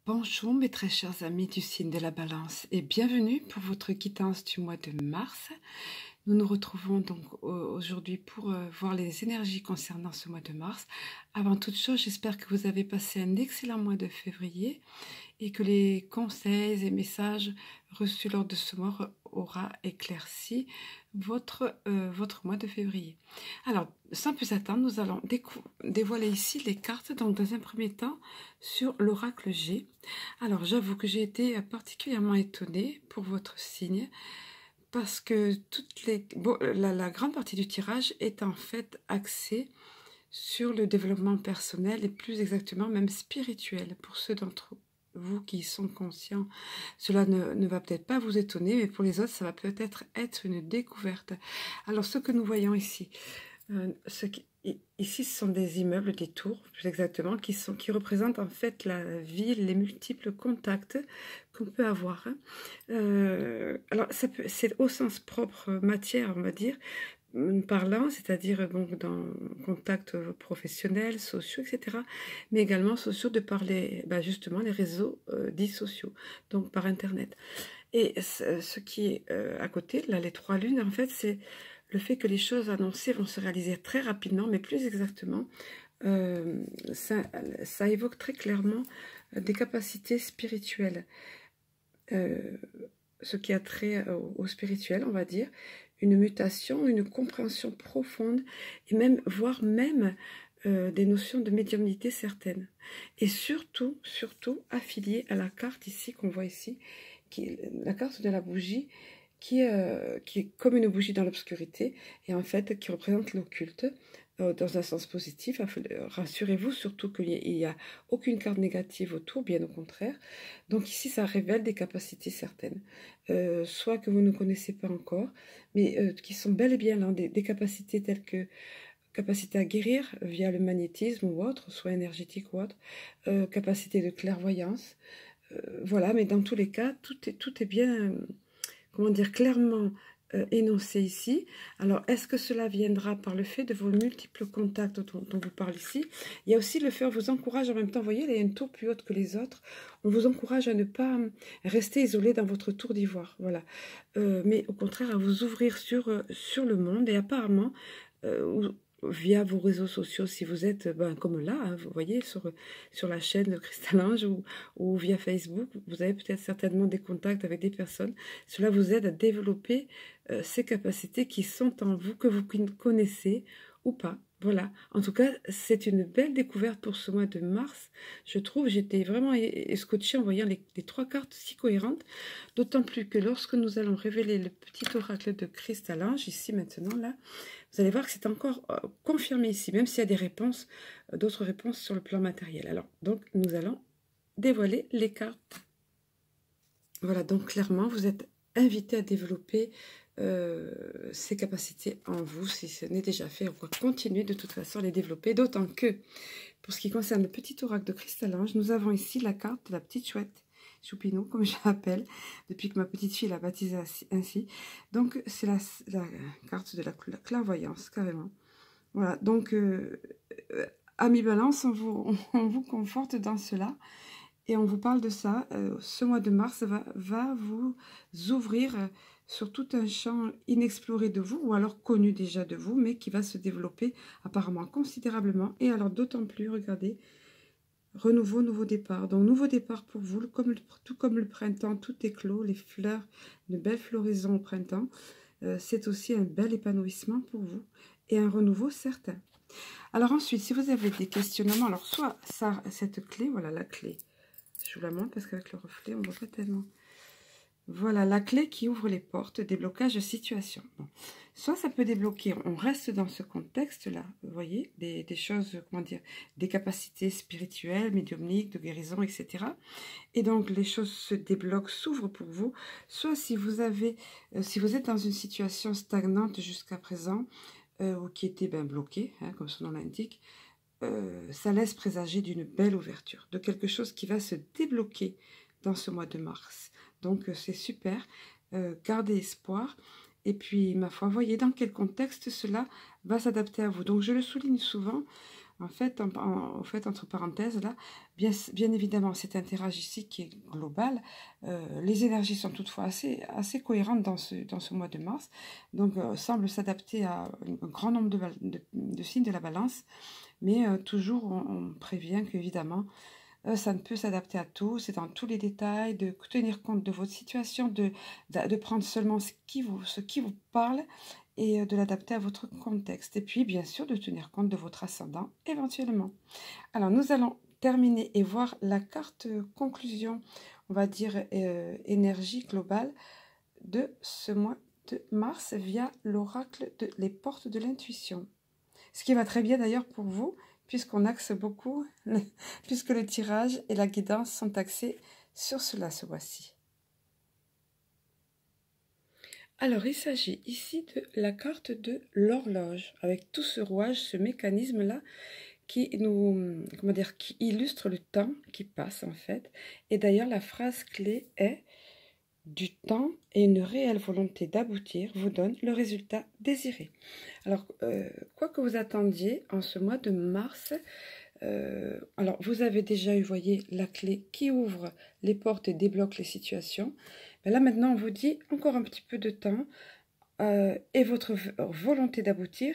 Bonjour mes très chers amis du signe de la Balance et bienvenue pour votre quittance du mois de mars. Nous nous retrouvons donc aujourd'hui pour voir les énergies concernant ce mois de mars. Avant toute chose, j'espère que vous avez passé un excellent mois de février et que les conseils et messages reçus lors de ce mois aura éclairci votre mois de février. Alors, sans plus attendre, nous allons dévoiler ici les cartes, donc dans un premier temps, sur l'oracle G. Alors, j'avoue que j'ai été particulièrement étonnée pour votre signe, parce que la grande partie du tirage est en fait axée sur le développement personnel et plus exactement même spirituel. Pour ceux d'entre vous qui sont conscients, cela ne va peut-être pas vous étonner, mais pour les autres, ça va peut-être être une découverte. Alors, ce que nous voyons ici, ici, ce sont des immeubles, des tours, plus exactement, qui représentent en fait la ville, les multiples contacts qu'on peut avoir. Alors, c'est au sens propre matière, on va dire, parlant, c'est-à-dire donc dans contacts professionnels, sociaux, etc., mais également sociaux de par justement les réseaux dits sociaux, donc par Internet. Et ce qui est à côté, là, les trois lunes, en fait, c'est le fait que les choses annoncées vont se réaliser très rapidement, mais plus exactement, ça évoque très clairement des capacités spirituelles. Ce qui a trait au spirituel, on va dire, une mutation, une compréhension profonde, et même, voire même des notions de médiumnité certaines. Et surtout affiliée à la carte ici, qu'on voit ici, qui est la carte de la bougie, qui est comme une bougie dans l'obscurité, et en fait qui représente l'occulte, dans un sens positif. Rassurez-vous surtout qu'il n'y a aucune carte négative autour, bien au contraire. Donc ici, ça révèle des capacités certaines, soit que vous ne connaissez pas encore, mais qui sont bel et bien là, des capacités telles que capacité à guérir via le magnétisme ou autre, soit énergétique ou autre, capacité de clairvoyance, voilà, mais dans tous les cas, tout est bien, comment dire, clairement énoncé ici. Alors, est-ce que cela viendra par le fait de vos multiples contacts dont vous parlez ici? Il y a aussi le fait, on vous encourage en même temps, vous voyez, il y a une tour plus haute que les autres, on vous encourage à ne pas rester isolé dans votre tour d'ivoire, voilà. Mais au contraire, à vous ouvrir sur le monde, et apparemment, via vos réseaux sociaux, si vous êtes comme là, hein, vous voyez, sur la chaîne de Cristal-Ange ou via Facebook, vous avez peut-être certainement des contacts avec des personnes. Cela vous aide à développer ces capacités qui sont en vous, que vous connaissez ou pas. Voilà, en tout cas, c'est une belle découverte pour ce mois de mars. Je trouve, j'étais vraiment scotchée en voyant les trois cartes si cohérentes, d'autant plus que lorsque nous allons révéler le petit oracle de Cristal-Ange, ici maintenant, là, vous allez voir que c'est encore confirmé ici, même s'il y a des réponses, d'autres réponses sur le plan matériel. Alors, donc, nous allons dévoiler les cartes. Voilà, donc clairement, vous êtes invité à développer ces capacités en vous, si ce n'est déjà fait. On va continuer de toute façon à les développer, d'autant que, pour ce qui concerne le petit oracle de Cristal-Ange, nous avons ici la carte de la petite chouette, Choupinou, comme je l'appelle, depuis que ma petite fille l'a baptisée ainsi. Donc, c'est la carte de la clairvoyance, carrément. Voilà, donc, amis Balance, on vous conforte dans cela. Et on vous parle de ça. Ce mois de mars va vous ouvrir sur tout un champ inexploré de vous, ou alors connu déjà de vous, mais qui va se développer apparemment considérablement. Et alors d'autant plus, regardez, renouveau, nouveau départ. Donc nouveau départ pour vous, tout comme le printemps, tout éclos, les fleurs, une belle floraison au printemps. C'est aussi un bel épanouissement pour vous et un renouveau certain. Alors ensuite, si vous avez des questionnements, alors soit cette clé, voilà la clé. Je vous la montre parce qu'avec le reflet, on ne voit pas tellement. Voilà, la clé qui ouvre les portes, déblocage de situation. Bon. Soit ça peut débloquer, on reste dans ce contexte-là, vous voyez, des choses, comment dire, des capacités spirituelles, médiumniques, de guérison, etc. Et donc, les choses se débloquent, s'ouvrent pour vous. Soit si vous êtes dans une situation stagnante jusqu'à présent, ou qui était bloquée, hein, comme son nom l'indique, ça laisse présager d'une belle ouverture, de quelque chose qui va se débloquer dans ce mois de mars. Donc c'est super, gardez espoir, et puis ma foi, voyez dans quel contexte cela va s'adapter à vous. Donc je le souligne souvent, En fait, entre parenthèses, là, bien évidemment, c'est un tirage ici qui est global. Les énergies sont toutefois assez cohérentes dans ce mois de mars, donc semble s'adapter à un grand nombre de signes de la balance, mais toujours on prévient qu'évidemment, ça ne peut s'adapter à tout, c'est dans tous les détails, de tenir compte de votre situation, de prendre seulement ce qui vous parle, et de l'adapter à votre contexte. Et puis, bien sûr, de tenir compte de votre ascendant éventuellement. Alors, nous allons terminer et voir la carte conclusion, on va dire énergie globale de ce mois de mars via l'oracle de les portes de l'intuition. Ce qui va très bien d'ailleurs pour vous, puisqu'on axe beaucoup, puisque le tirage et la guidance sont axés sur cela ce mois-ci. Alors, il s'agit ici de la carte de l'horloge, avec tout ce rouage, ce mécanisme-là, qui qui illustre le temps qui passe, en fait. Et d'ailleurs, la phrase clé est « Du temps et une réelle volonté d'aboutir vous donne le résultat désiré ». Alors, quoi que vous attendiez en ce mois de mars, alors vous avez déjà eu, voyez, la clé qui ouvre les portes et débloque les situations. Mais là, maintenant, on vous dit encore un petit peu de temps et votre volonté d'aboutir,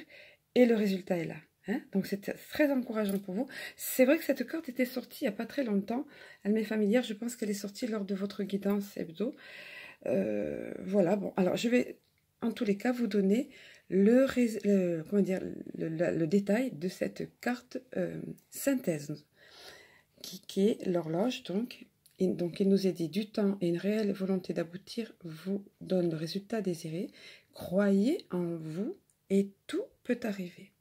et le résultat est là. Hein? Donc, c'est très encourageant pour vous. C'est vrai que cette carte était sortie il n'y a pas très longtemps. Elle m'est familière. Je pense qu'elle est sortie lors de votre guidance hebdo. Voilà, bon. Alors, je vais, en tous les cas, vous donner le détail de cette carte synthèse, qui est l'horloge, donc. Donc, il nous est dit du temps et une réelle volonté d'aboutir vous donne le résultat désiré. Croyez en vous et tout peut arriver.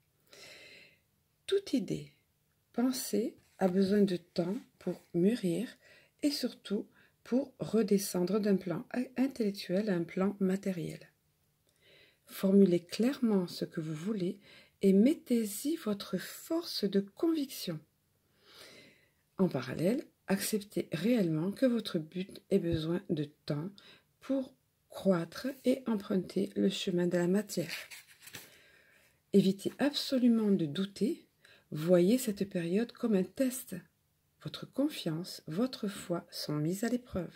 Toute idée, pensée a besoin de temps pour mûrir et surtout pour redescendre d'un plan intellectuel à un plan matériel. Formulez clairement ce que vous voulez et mettez-y votre force de conviction. En parallèle, acceptez réellement que votre but ait besoin de temps pour croître et emprunter le chemin de la matière. Évitez absolument de douter, voyez cette période comme un test. Votre confiance, votre foi sont mises à l'épreuve.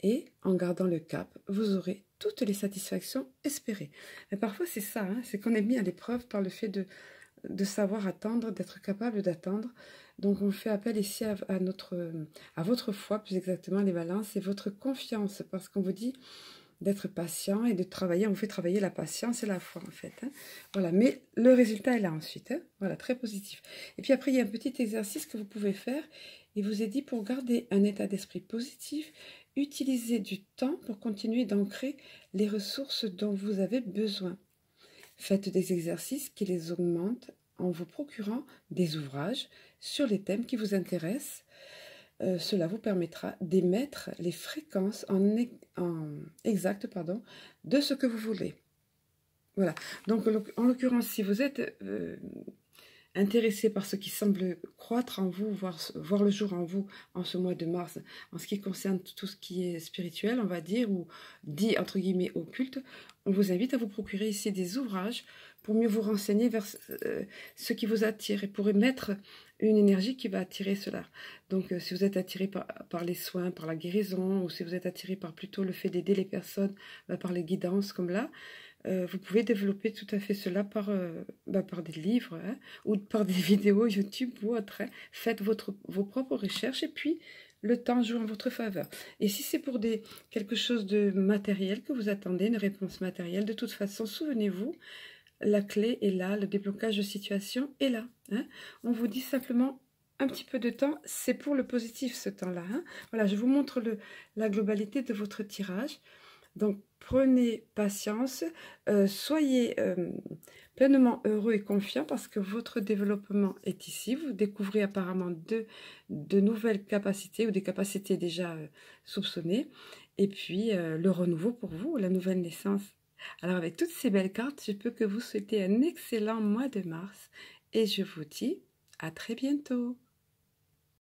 Et en gardant le cap, vous aurez toutes les satisfactions espérées. Mais parfois c'est ça, hein, c'est qu'on est mis à l'épreuve par le fait de savoir attendre, d'être capable d'attendre. Donc on fait appel ici à votre foi, plus exactement les balances, et votre confiance, parce qu'on vous dit d'être patient et de travailler, on vous fait travailler la patience et la foi en fait. Hein. Voilà, mais le résultat est là ensuite. Hein. Voilà, très positif. Et puis après, il y a un petit exercice que vous pouvez faire. Il vous est dit, pour garder un état d'esprit positif, utilisez du temps pour continuer d'ancrer les ressources dont vous avez besoin. Faites des exercices qui les augmentent en vous procurant des ouvrages sur les thèmes qui vous intéressent. Cela vous permettra d'émettre les fréquences exactes de ce que vous voulez. Voilà. Donc, en l'occurrence, si vous êtes intéressé par ce qui semble croître en vous, voir le jour en vous en ce mois de mars, en ce qui concerne tout ce qui est spirituel, on va dire, ou dit entre guillemets occulte, on vous invite à vous procurer ici des ouvrages pour mieux vous renseigner vers ce qui vous attire et pour émettre une énergie qui va attirer cela. Donc, si vous êtes attiré par les soins, par la guérison, ou si vous êtes attiré par plutôt le fait d'aider les personnes, par les guidances comme là, vous pouvez développer tout à fait cela par des livres, hein, ou par des vidéos YouTube ou autre. Hein. Faites vos propres recherches et puis le temps joue en votre faveur. Et si c'est pour quelque chose de matériel que vous attendez, une réponse matérielle, de toute façon, souvenez-vous, la clé est là, le déblocage de situation est là. Hein. On vous dit simplement un petit peu de temps, c'est pour le positif ce temps-là. Hein. Voilà, je vous montre la globalité de votre tirage. Donc, prenez patience, soyez pleinement heureux et confiant parce que votre développement est ici. Vous découvrez apparemment de nouvelles capacités ou des capacités déjà soupçonnées. Et puis, le renouveau pour vous, la nouvelle naissance. Alors, avec toutes ces belles cartes, je peux que vous souhaiter un excellent mois de mars et je vous dis à très bientôt.